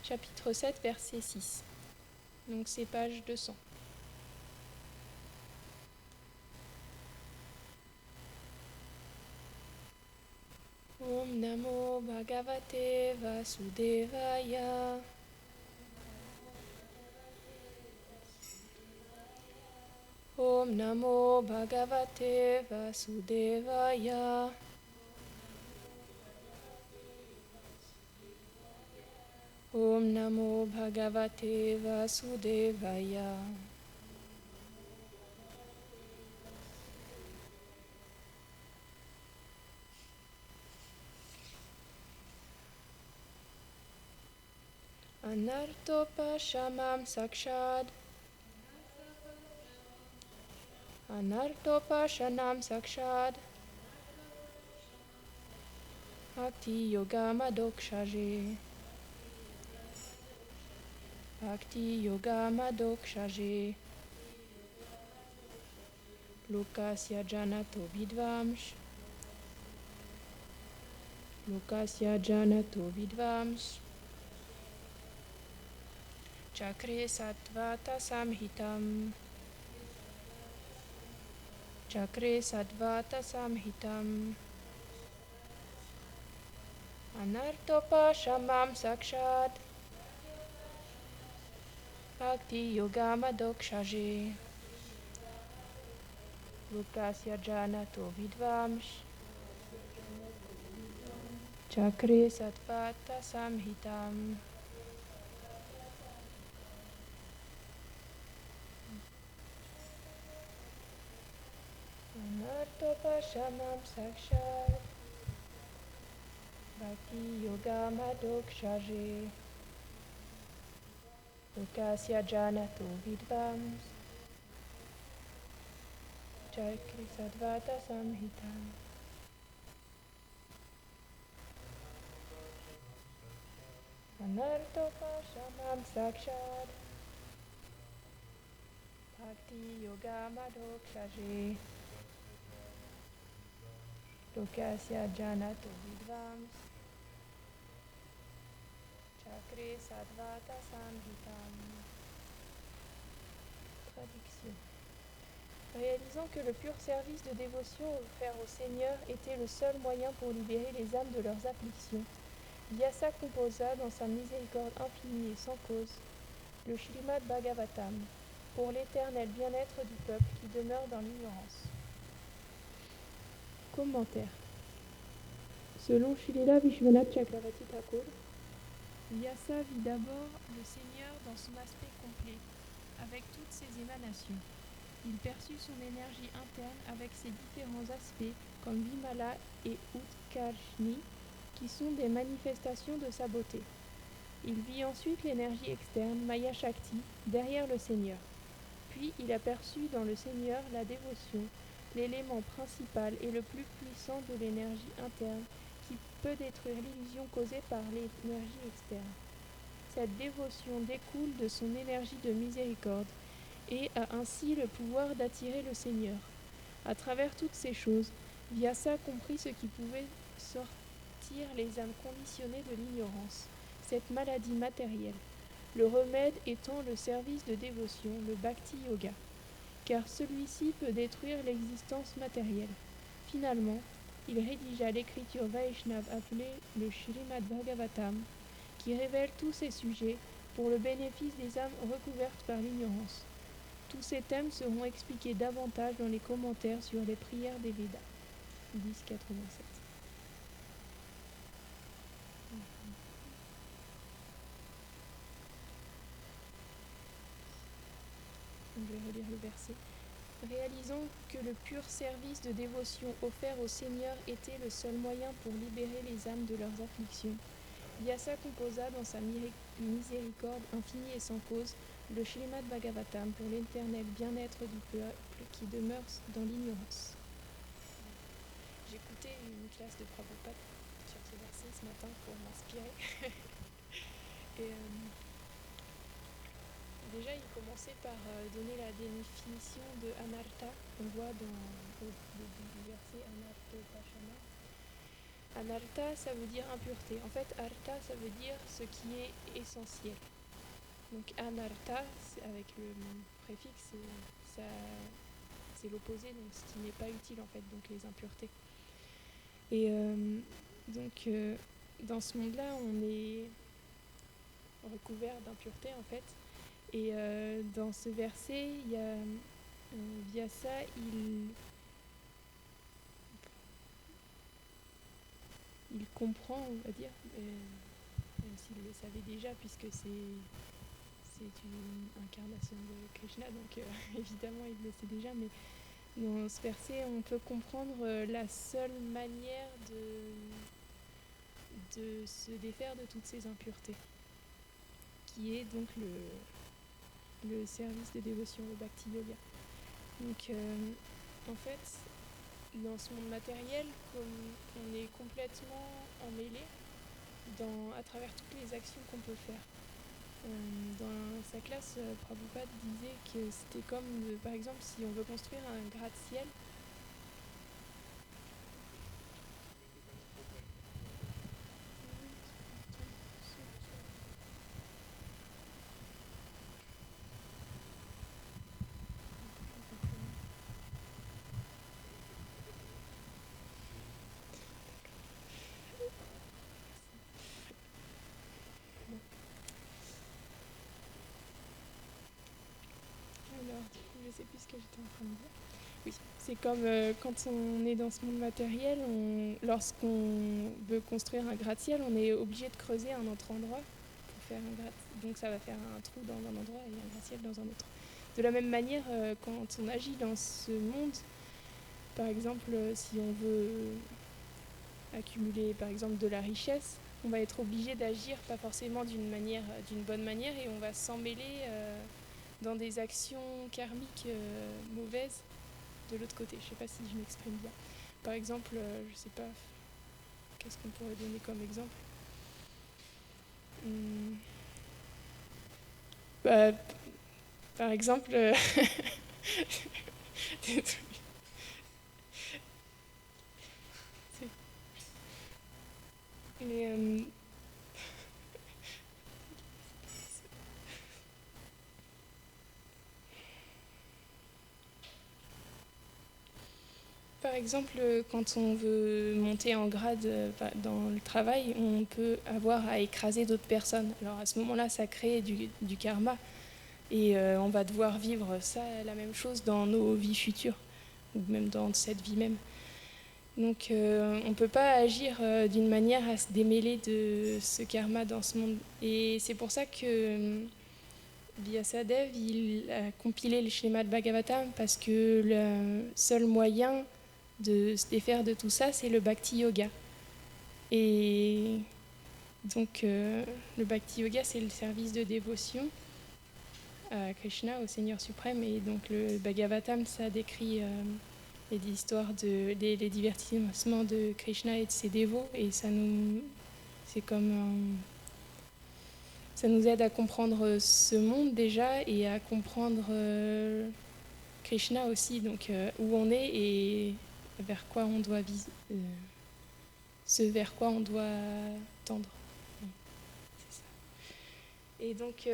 chapitre 7, verset 6. Donc c'est page 200. Om Namo Bhagavate Vasudevaya. Om Namo Bhagavate Vasudevaya. Om Namo Bhagavate Vasudevaya. Anartopashamam sakshad. Anartopashanam sakshad. Bhakti yoga madokshaje. Bhakti yoga madokshaje. Lokasya janato vidvamsh. Lokasya janato vidvamsh. Chakre sattvata samhitam. Chakre sattvata samhitam. Anartopashamam sakshad. Bhakti yoga madokshaje. Lokasya janato vidvamsh. Chakre sattvata samhitam. Anartopashamam sakshad. Bhakti yoga madokshaje. Lokasya janato vidvams. Chakre sattvata samhitam. Anartopashamam sakshad. Bhakti yoga madokshaje. Lokasya janato vidvams. Chakre sattvata samhitam. Traduction. Réalisant que le pur service de dévotion offert au Seigneur était le seul moyen pour libérer les âmes de leurs afflictions, Vyasa composa dans sa miséricorde infinie et sans cause le Śrīmad Bhagavatam pour l'éternel bien-être du peuple qui demeure dans l'ignorance. Commentaire. Selon Srila Vishwanath Chakravarti Thakur, Vyasa vit d'abord le Seigneur dans son aspect complet, avec toutes ses émanations. Il perçut son énergie interne avec ses différents aspects comme Vimala et Utkarshni, qui sont des manifestations de sa beauté. Il vit ensuite l'énergie externe, Maya Shakti, derrière le Seigneur. Puis il aperçut dans le Seigneur la dévotion, l'élément principal et le plus puissant de l'énergie interne qui peut détruire l'illusion causée par l'énergie externe. Cette dévotion découle de son énergie de miséricorde et a ainsi le pouvoir d'attirer le Seigneur. À travers toutes ces choses, Vyasa comprit ce qui pouvait sortir les âmes conditionnées de l'ignorance, cette maladie matérielle, le remède étant le service de dévotion, le Bhakti Yoga, car celui-ci peut détruire l'existence matérielle. Finalement, il rédigea l'écriture Vaishnava appelée le Śrīmad Bhagavatam, qui révèle tous ces sujets pour le bénéfice des âmes recouvertes par l'ignorance. Tous ces thèmes seront expliqués davantage dans les commentaires sur les prières des Védas. 10.87. Je vais relire le verset. Réalisant que le pur service de dévotion offert au Seigneur était le seul moyen pour libérer les âmes de leurs afflictions, Vyasa composa dans sa miséricorde infinie et sans cause le Śrīmad Bhagavatam pour l'éternel bien-être du peuple qui demeure dans l'ignorance. J'écoutais une classe de Prabhupada sur ce verset ce matin pour m'inspirer. Et déjà, il commençait par donner la définition de Anartha, qu'on voit dans le verset Anartopashama. Anartha, ça veut dire impureté. En fait, artha, ça veut dire ce qui est essentiel. Donc anartha, avec le préfixe, c'est l'opposé, donc ce qui n'est pas utile en fait, donc les impuretés. Et dans ce monde-là, on est recouvert d'impuretés en fait. Et dans ce verset, il y a Vyasa, il comprend, on va dire, même s'il le savait déjà, puisque c'est une incarnation de Krishna, donc évidemment il le sait déjà, mais dans ce verset, on peut comprendre la seule manière de se défaire de toutes ces impuretés, qui est donc le service de dévotion, le bhakti yoga. Donc en fait, dans ce monde matériel, comme on est complètement emmêlé à travers toutes les actions qu'on peut faire. Dans sa classe, Prabhupada disait que c'était comme, par exemple, si on veut construire un gratte-ciel. Alors, du coup, je sais plus ce que j'étais en train de dire. Oui, c'est comme quand on est dans ce monde matériel, lorsqu'on veut construire un gratte-ciel, on est obligé de creuser un autre endroit pour faire un gratte-ciel. Donc ça va faire un trou dans un endroit et un gratte-ciel dans un autre. De la même manière, quand on agit dans ce monde, par exemple, si on veut accumuler par exemple de la richesse, on va être obligé d'agir pas forcément d'une bonne manière, et on va s'emmêler dans des actions karmiques mauvaises de l'autre côté. Je sais pas si je m'exprime bien. Par exemple, je sais pas, qu'est-ce qu'on pourrait donner comme exemple? Bah, par exemple, mais, par exemple, quand on veut monter en grade dans le travail, on peut avoir à écraser d'autres personnes. Alors à ce moment-là, ça crée du karma, et on va devoir vivre ça, la même chose dans nos vies futures, ou même dans cette vie même. Donc on ne peut pas agir d'une manière à se démêler de ce karma dans ce monde. Et c'est pour ça que Vyasadev, il a compilé le Srimad Bhagavatam, parce que le seul moyen de se défaire de tout ça, c'est le Bhakti Yoga. Et donc le Bhakti Yoga, c'est le service de dévotion à Krishna, au Seigneur suprême. Et donc le Bhagavatam, ça décrit les histoires les divertissements de Krishna et de ses dévots. Et ça nous aide à comprendre ce monde déjà, et à comprendre Krishna aussi, donc où on est et vers quoi on doit viser, ce vers quoi on doit tendre. C'est ça. Et donc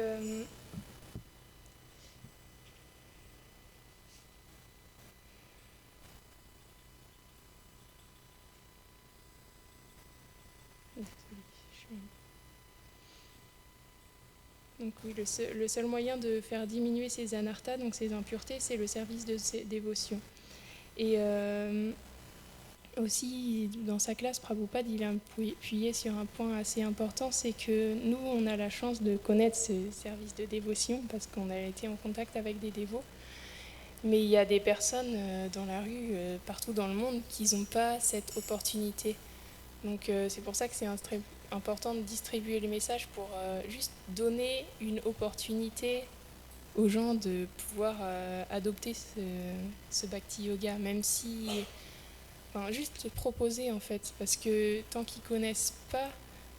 donc oui, le seul moyen de faire diminuer ces anarthas, donc ces impuretés, c'est le service de ces dévotions. Et aussi, dans sa classe, Prabhupada, il a appuyé sur un point assez important, c'est que nous, on a la chance de connaître ces services de dévotion, parce qu'on a été en contact avec des dévots. Mais il y a des personnes dans la rue, partout dans le monde, qui n'ont pas cette opportunité. Donc c'est pour ça que c'est important de distribuer les messages, pour juste donner une opportunité aux gens de pouvoir adopter ce bhakti yoga, même si... Enfin, juste proposer en fait, parce que tant qu'ils connaissent pas,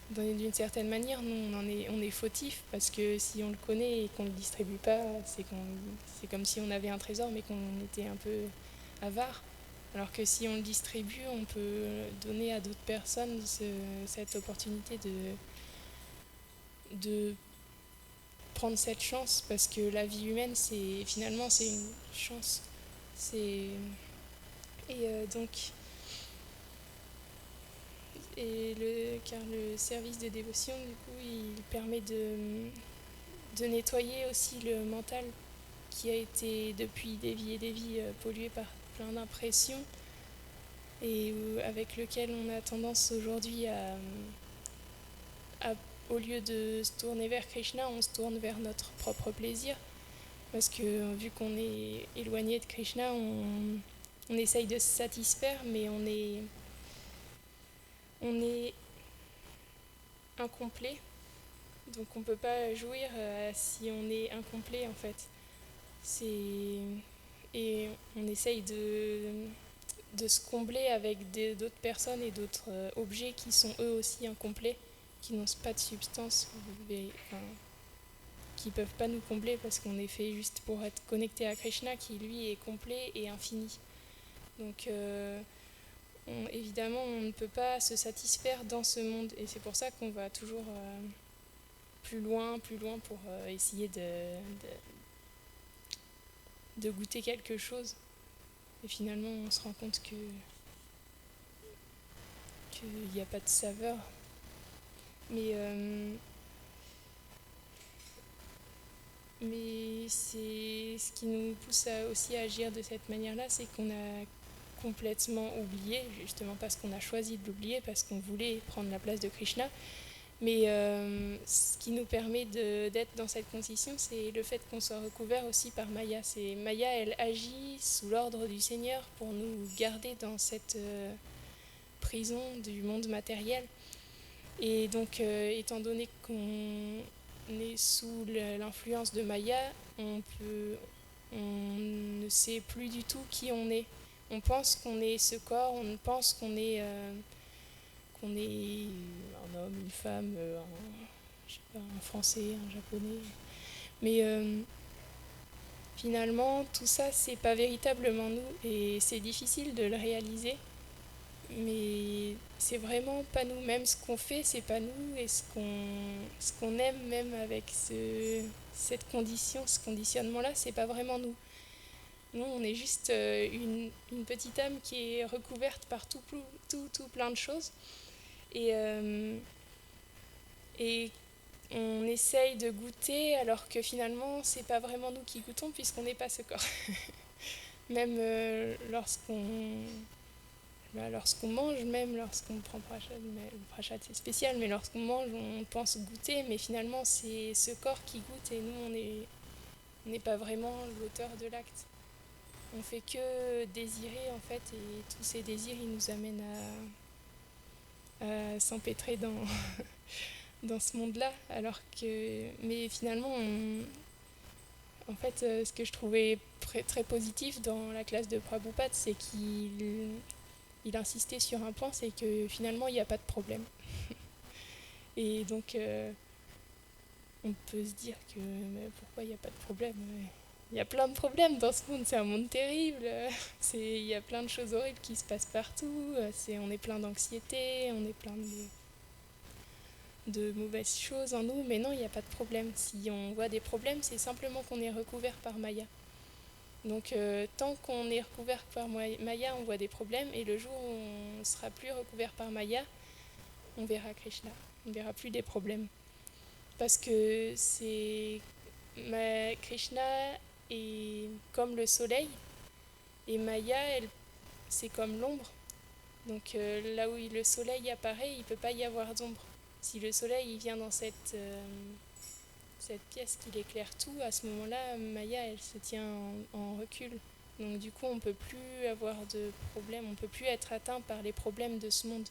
d'une certaine manière, nous on est fautif, parce que si on le connaît et qu'on le distribue pas, c'est comme si on avait un trésor mais qu'on était un peu avare. Alors que si on le distribue, on peut donner à d'autres personnes cette opportunité de prendre cette chance, parce que la vie humaine, finalement, c'est une chance. C'est, donc, car le service de dévotion, du coup, il permet de nettoyer aussi le mental qui a été depuis des vies et des vies pollué par plein d'impressions et avec lequel on a tendance aujourd'hui au lieu de se tourner vers Krishna, on se tourne vers notre propre plaisir. Parce que vu qu'on est éloigné de Krishna, on essaye de se satisfaire, mais on est incomplet. Donc on ne peut pas jouir si on est incomplet en fait. Et on essaye de se combler avec d'autres personnes et d'autres objets qui sont eux aussi incomplets, qui n'ont pas de substance, qui ne peuvent pas nous combler parce qu'on est fait juste pour être connecté à Krishna qui lui est complet et infini. Donc évidemment on ne peut pas se satisfaire dans ce monde et c'est pour ça qu'on va toujours plus loin pour essayer de goûter quelque chose. Et finalement on se rend compte qu'il n'y a pas de saveur. Mais c'est ce qui nous pousse aussi à agir de cette manière-là, c'est qu'on a complètement oublié, justement parce qu'on a choisi de l'oublier, parce qu'on voulait prendre la place de Krishna. Mais ce qui nous permet d'être dans cette condition, c'est le fait qu'on soit recouvert aussi par Maya. Maya, elle agit sous l'ordre du Seigneur pour nous garder dans cette prison du monde matériel. Et donc, étant donné qu'on est sous l'influence de Maya, on ne sait plus du tout qui on est. On pense qu'on est ce corps, on pense qu'on est un homme, une femme, je sais pas, un français, un japonais. Mais finalement, tout ça, c'est pas véritablement nous et c'est difficile de le réaliser. Mais c'est vraiment pas nous. Même ce qu'on fait, c'est pas nous. Et ce qu'on aime, même avec cette condition, ce conditionnement-là, c'est pas vraiment nous. Nous, on est juste une petite âme qui est recouverte par tout plein de choses. Et on essaye de goûter alors que finalement, c'est pas vraiment nous qui goûtons puisqu'on n'est pas ce corps. Même lorsqu'on mange, même lorsqu'on prend prachat c'est spécial, mais lorsqu'on mange, on pense goûter, mais finalement c'est ce corps qui goûte et nous on n'est pas vraiment l'auteur de l'acte. On fait que désirer en fait et tous ces désirs ils nous amènent à s'empêtrer dans ce monde-là, mais finalement en fait ce que je trouvais très positif dans la classe de Prabhupada, c'est qu'il insistait sur un point, c'est que finalement il n'y a pas de problème. Et donc on peut se dire que mais pourquoi il n'y a pas de problème? Il y a plein de problèmes dans ce monde, c'est un monde terrible, il y a plein de choses horribles qui se passent partout, on est plein d'anxiété, on est plein de mauvaises choses en nous, mais non, il n'y a pas de problème. Si on voit des problèmes, c'est simplement qu'on est recouvert par Maya. Donc tant qu'on est recouvert par Maya, on voit des problèmes, et le jour où on ne sera plus recouvert par Maya, on verra Krishna, on ne verra plus des problèmes. Parce que Krishna est comme le soleil, et Maya, c'est comme l'ombre. Donc là où le soleil apparaît, il ne peut pas y avoir d'ombre. Si le soleil il vient dans cette pièce qui éclaire tout, à ce moment-là, Maya, elle se tient en recul. Donc du coup, on ne peut plus avoir de problème, on ne peut plus être atteint par les problèmes de ce monde.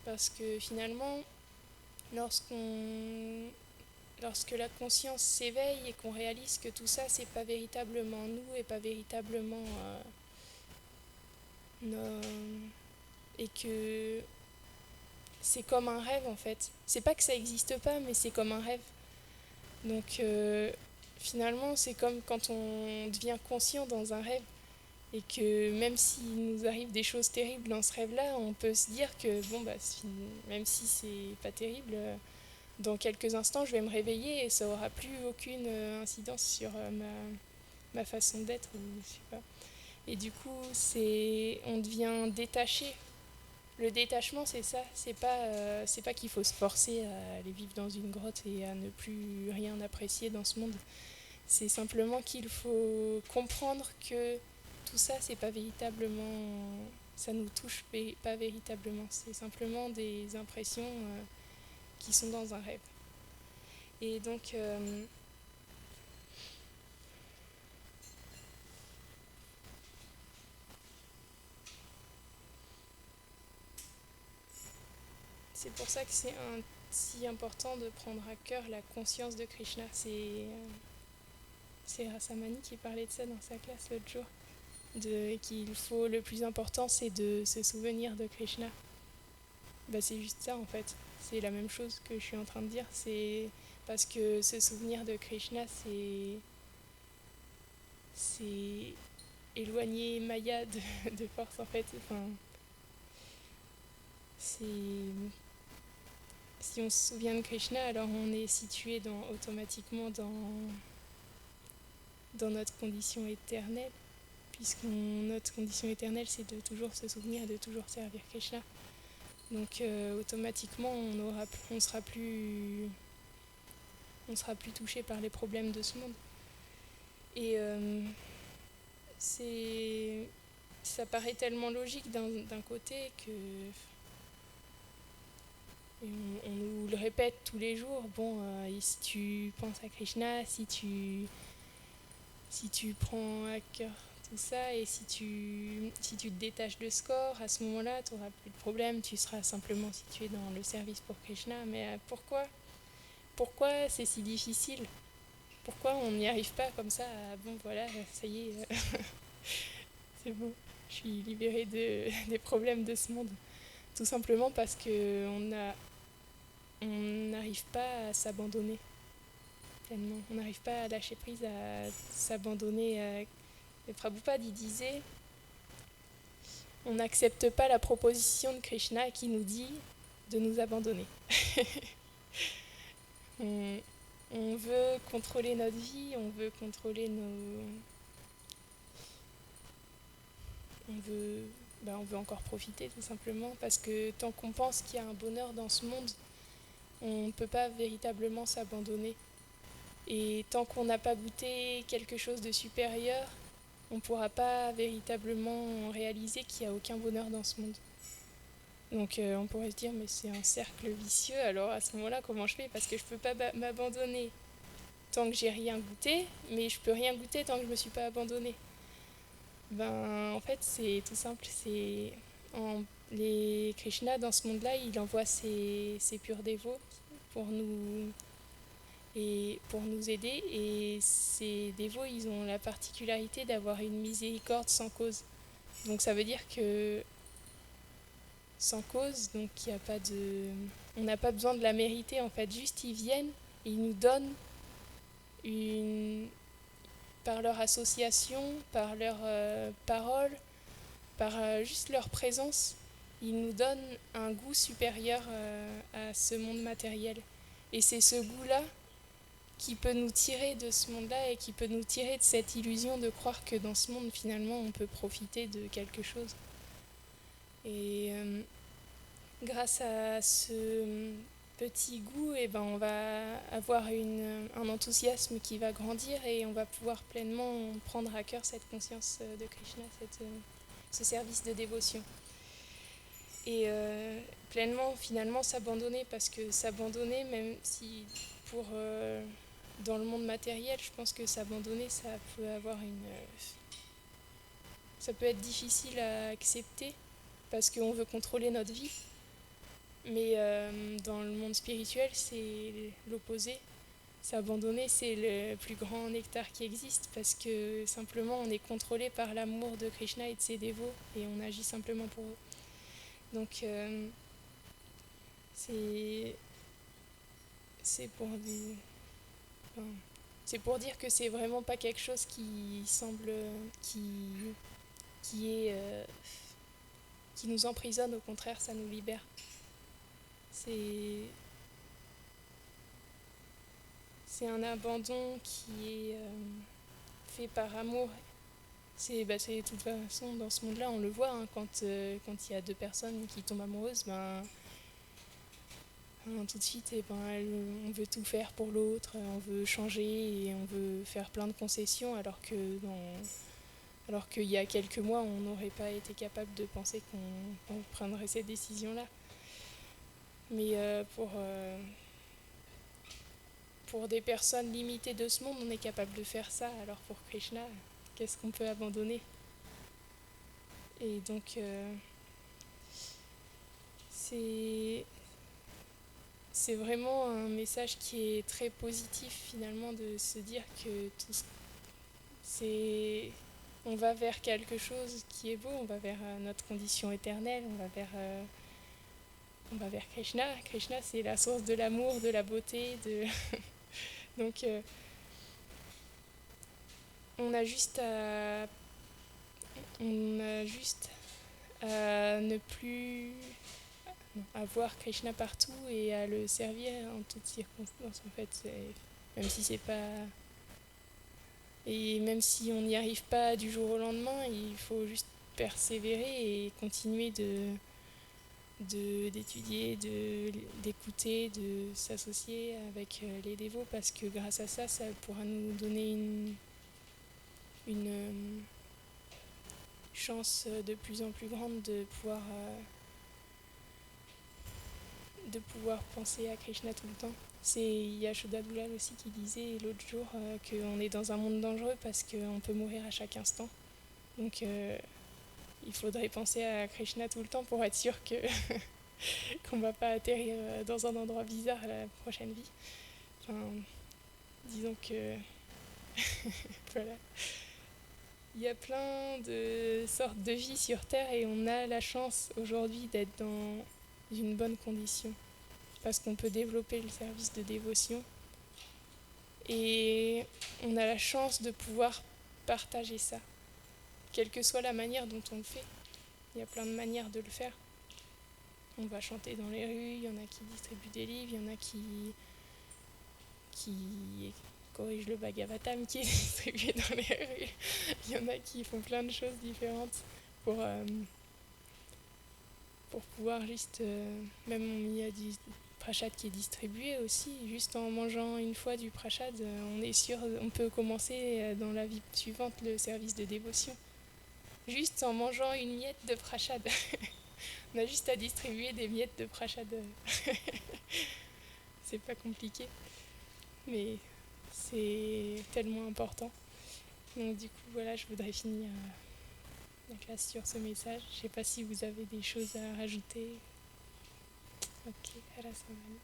Parce que finalement, lorsque la conscience s'éveille et qu'on réalise que tout ça, c'est pas véritablement nous et pas véritablement et que c'est comme un rêve en fait. C'est pas que ça n'existe pas, mais c'est comme un rêve. Donc finalement, c'est comme quand on devient conscient dans un rêve. Et que même s'il nous arrive des choses terribles dans ce rêve-là, on peut se dire que bon, bah, même si c'est pas terrible, dans quelques instants, je vais me réveiller et ça aura plus aucune incidence sur ma façon d'être, ou je sais pas. Et du coup, on devient détaché. Le détachement, c'est ça. C'est pas qu'il faut se forcer à aller vivre dans une grotte et à ne plus rien apprécier dans ce monde. C'est simplement qu'il faut comprendre que tout ça, c'est pas véritablement, ça nous touche pas véritablement. C'est simplement des impressions qui sont dans un rêve. Et donc, c'est pour ça que si important de prendre à cœur la conscience de Krishna. C'est Rasamani qui parlait de ça dans sa classe l'autre jour. Qu'il faut, le plus important, c'est de se souvenir de Krishna. Bah, c'est juste ça en fait. C'est la même chose que je suis en train de dire. C'est parce que se souvenir de Krishna, c'est éloigner Maya de force en fait. Enfin, c'est si on se souvient de Krishna, alors on est situé automatiquement dans notre condition éternelle, puisque notre condition éternelle, c'est de toujours se souvenir et de toujours servir Krishna. Donc automatiquement, on sera plus touché par les problèmes de ce monde. Et ça paraît tellement logique d'un côté que on nous le répète tous les jours. Bon, si tu penses à Krishna, si tu prends à cœur tout ça et si tu te détaches de ce corps, à ce moment-là, tu n'auras plus de problème, tu seras simplement situé dans le service pour Krishna. Mais pourquoi c'est si difficile? Pourquoi on n'y arrive pas comme ça? Bon, voilà, ça y est, c'est bon, je suis libérée des problèmes de ce monde. Tout simplement parce qu'on n'arrive pas à s'abandonner tellement. On n'arrive pas à lâcher prise, à s'abandonner. Et Prabhupada, il disait, on n'accepte pas la proposition de Krishna qui nous dit de nous abandonner. on veut contrôler notre vie, on veut contrôler on veut encore profiter tout simplement, parce que tant qu'on pense qu'il y a un bonheur dans ce monde, on ne peut pas véritablement s'abandonner. Et tant qu'on n'a pas goûté quelque chose de supérieur, on ne pourra pas véritablement réaliser qu'il n'y a aucun bonheur dans ce monde. Donc on pourrait se dire, mais c'est un cercle vicieux, alors à ce moment-là, comment je fais? Parce que je ne peux pas m'abandonner tant que j'ai rien goûté, mais je peux rien goûter tant que je ne me suis pas abandonnée. Ben, en fait, c'est tout simple. Les Krishna, dans ce monde-là, il envoie ses purs dévots pour nous aider. Et ces dévots, ils ont la particularité d'avoir une miséricorde sans cause. Donc ça veut dire que sans cause, donc on n'a pas besoin de la mériter en fait. Juste ils viennent et ils nous donnent par leur association, par leurs paroles, par juste leur présence, ils nous donnent un goût supérieur à ce monde matériel. Et c'est ce goût-là qui peut nous tirer de ce monde-là et qui peut nous tirer de cette illusion de croire que dans ce monde, finalement, on peut profiter de quelque chose. Et grâce à ce petit goût, on va avoir un enthousiasme qui va grandir et on va pouvoir pleinement prendre à cœur cette conscience de Krishna, ce service de dévotion. Et pleinement, finalement, s'abandonner, parce que s'abandonner, même si dans le monde matériel, je pense que s'abandonner, ça peut être difficile à accepter, parce qu'on veut contrôler notre vie. Mais dans le monde spirituel, c'est l'opposé. S'abandonner, c'est le plus grand nectar qui existe, parce que simplement on est contrôlé par l'amour de Krishna et de ses dévots, et on agit simplement pour eux. Donc c'est pour dire que c'est vraiment pas quelque chose qui qui nous emprisonne, au contraire, ça nous libère. C'est un abandon qui est fait par amour. C'est de toute façon, dans ce monde-là, on le voit, hein, quand il y a deux personnes qui tombent amoureuses, tout de suite, on veut tout faire pour l'autre, on veut changer et on veut faire plein de concessions, alors qu'il y a quelques mois, on n'aurait pas été capable de penser qu'on prendrait ces décisions-là. Mais pour des personnes limitées de ce monde, on est capable de faire ça. Alors pour Krishna, qu'est-ce qu'on peut abandonner ? Et donc, c'est vraiment un message qui est très positif finalement, de se dire que on va vers quelque chose qui est beau, on va vers notre condition éternelle, on va vers Krishna. Krishna, c'est la source de l'amour, de la beauté, donc on a juste à ne plus avoir Krishna partout et à le servir en toutes circonstances, en fait. Même si c'est pas... Et même si on n'y arrive pas du jour au lendemain, il faut juste persévérer et continuer d'étudier, d'écouter, de s'associer avec les dévots, parce que grâce à ça, ça pourra nous donner une chance de plus en plus grande de pouvoir penser à Krishna tout le temps. C'est Yashoda Boulal aussi qui disait l'autre jour qu'on est dans un monde dangereux parce qu'on peut mourir à chaque instant. Donc il faudrait penser à Krishna tout le temps pour être sûr qu'on ne va pas atterrir dans un endroit bizarre à la prochaine vie. Enfin, disons que voilà. Il y a plein de sortes de vie sur Terre et on a la chance aujourd'hui d'être dans une bonne condition, parce qu'on peut développer le service de dévotion et on a la chance de pouvoir partager ça, quelle que soit la manière dont on le fait. Il y a plein de manières de le faire. On va chanter dans les rues, il y en a qui distribuent des livres, il y en a qui corrigent le Bhagavatam qui est distribué dans les rues, il y en a qui font plein de choses différentes pour pouvoir juste... même il y a du prashad qui est distribué aussi, juste en mangeant une fois du prashad, on est sûr, on peut commencer dans la vie suivante le service de dévotion. Juste en mangeant une miette de prashad. On a juste à distribuer des miettes de prashad. C'est pas compliqué, mais c'est tellement important. Donc du coup, voilà, je voudrais finir la classe sur ce message. Je sais pas si vous avez des choses à rajouter. Ok, à la semaine.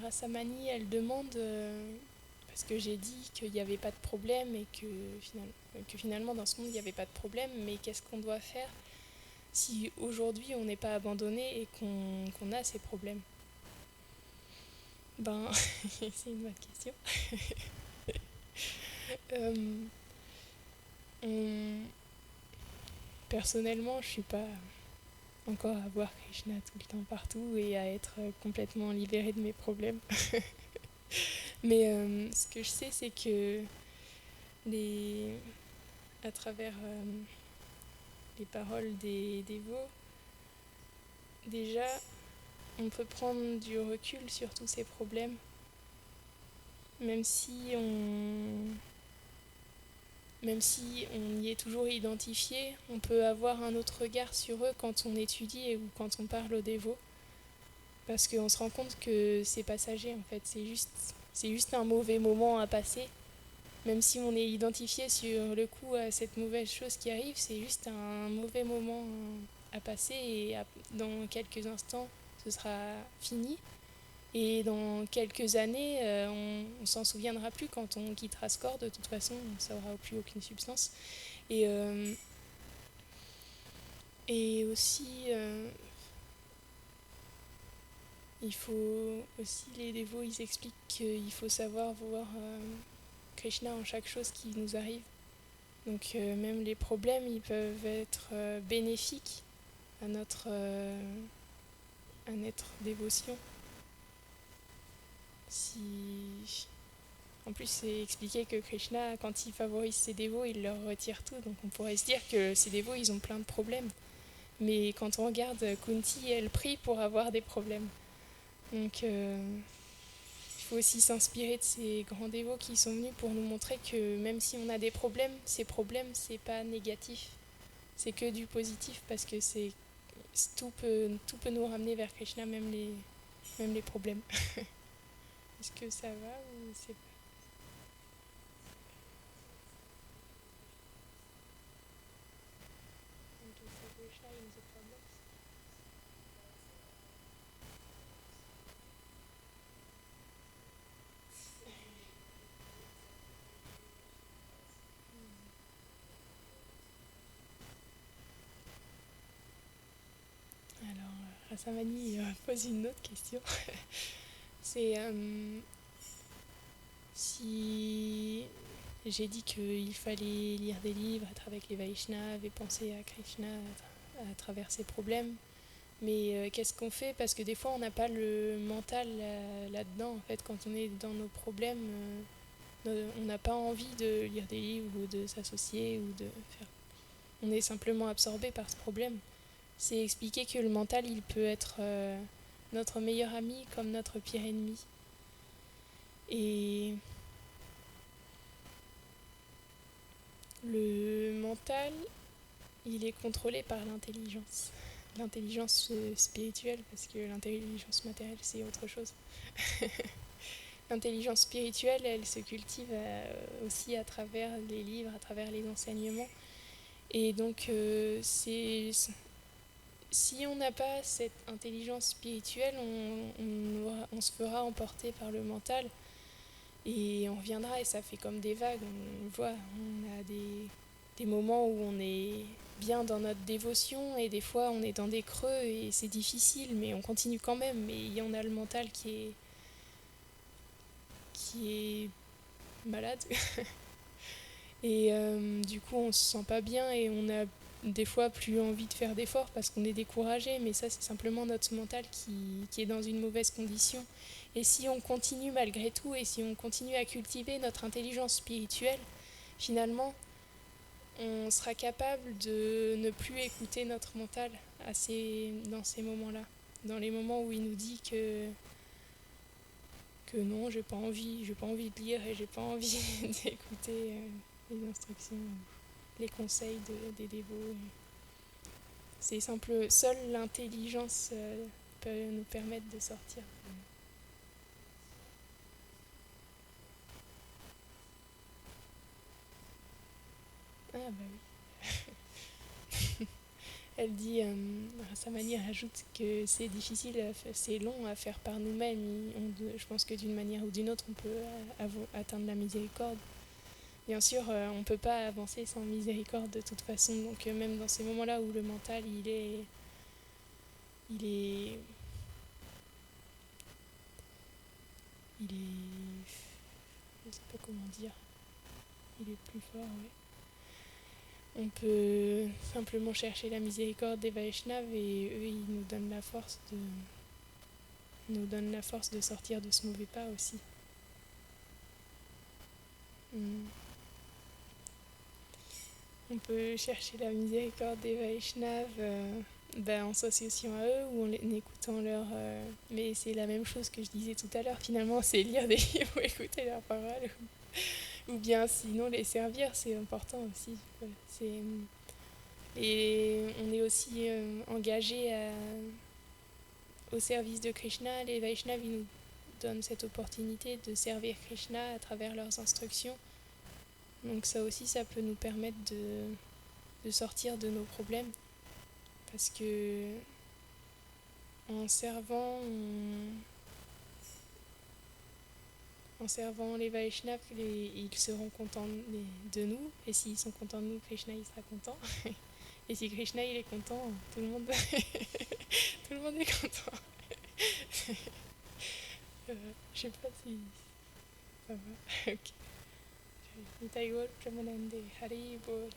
Rasamani, elle demande, parce que j'ai dit qu'il n'y avait pas de problème et que finalement dans ce monde il n'y avait pas de problème, mais qu'est-ce qu'on doit faire si aujourd'hui on n'est pas abandonné et qu'on a ces problèmes ? C'est une bonne question. Personnellement, je suis pas encore à voir Krishna tout le temps partout et à être complètement libérée de mes problèmes. Mais ce que je sais, c'est que à travers les paroles des dévots, déjà, on peut prendre du recul sur tous ces problèmes, même si on y est toujours identifié, on peut avoir un autre regard sur eux quand on étudie ou quand on parle aux dévots, parce qu'on se rend compte que c'est passager en fait, c'est juste un mauvais moment à passer. Même si on est identifié sur le coup à cette mauvaise chose qui arrive, c'est juste un mauvais moment à passer et dans quelques instants, ce sera fini. Et dans quelques années, on s'en souviendra plus quand on quittera ce corps. De toute façon, ça n'aura plus aucune substance. Et aussi, il faut aussi, les dévots, ils expliquent qu'il faut savoir voir Krishna en chaque chose qui nous arrive. Donc même les problèmes, ils peuvent être bénéfiques à notre dévotion. En plus, c'est expliqué que Krishna, quand il favorise ses dévots, il leur retire tout. Donc on pourrait se dire que ces dévots, ils ont plein de problèmes. Mais quand on regarde, Kunti, elle prie pour avoir des problèmes. Donc il faut aussi s'inspirer de ces grands dévots qui sont venus pour nous montrer que même si on a des problèmes, ces problèmes, c'est pas négatif. C'est que du positif parce que tout peut nous ramener vers Krishna, même les problèmes. Est-ce que ça va ou c'est pas? Alors, Rasamani pose une autre question. C'est si j'ai dit qu'il fallait lire des livres, être avec les Vaishnavas et penser à Krishna à travers ses problèmes. Mais qu'est-ce qu'on fait? Parce que des fois, on n'a pas le mental là-dedans. En fait, quand on est dans nos problèmes, on n'a pas envie de lire des livres ou de s'associer ou de faire. On est simplement absorbé par ce problème. C'est expliquer que le mental, il peut être notre meilleur ami comme notre pire ennemi. Et le mental, il est contrôlé par l'intelligence. L'intelligence spirituelle, parce que l'intelligence matérielle, c'est autre chose. L'intelligence spirituelle, elle se cultive aussi à travers les livres, à travers les enseignements. Et donc, si on n'a pas cette intelligence spirituelle, on se fera emporter par le mental. Et on reviendra et ça fait comme des vagues. On voit, on a des moments où on est bien dans notre dévotion et des fois on est dans des creux et c'est difficile, mais on continue quand même. Mais il y en a le mental qui est malade. Et du coup on se sent pas bien et on a des fois plus envie de faire d'efforts parce qu'on est découragé, mais ça c'est simplement notre mental qui est dans une mauvaise condition. Et si on continue malgré tout et si on continue à cultiver notre intelligence spirituelle, finalement on sera capable de ne plus écouter notre mental dans ces moments-là, dans les moments où il nous dit que non, j'ai pas envie de lire et j'ai pas envie d'écouter les instructions, les conseils des dévots. C'est simple, seule l'intelligence peut nous permettre de sortir. Ah bah oui. Elle dit, Rasamani rajoute que c'est difficile, c'est long à faire par nous-mêmes. Je pense que d'une manière ou d'une autre, on peut atteindre la miséricorde. Bien sûr, on ne peut pas avancer sans miséricorde de toute façon. Donc même dans ces moments-là où le mental, il est, je ne sais pas comment dire, il est plus fort, ouais. On peut simplement chercher la miséricorde des Vaishnavas et eux, ils nous donnent la force de sortir de ce mauvais pas aussi. On peut chercher la miséricorde des Vaishnavas en s'associant à eux ou en écoutant leur... mais c'est la même chose que je disais tout à l'heure. Finalement, c'est lire des livres ou écouter leurs paroles. Ou bien sinon les servir, c'est important aussi. Et on est aussi engagé au service de Krishna. Les Vaishnavas, ils nous donnent cette opportunité de servir Krishna à travers leurs instructions. Donc ça aussi, ça peut nous permettre de sortir de nos problèmes. Parce que en servant, en servant les Vaishnavas, ils seront contents de nous. Et s'ils sont contents de nous, Krishna il sera content. Et si Krishna il est content, tout le monde, tout le monde est content. Je sais pas si ça va. Ok. Nitai Gaur Premanande Hari Bol.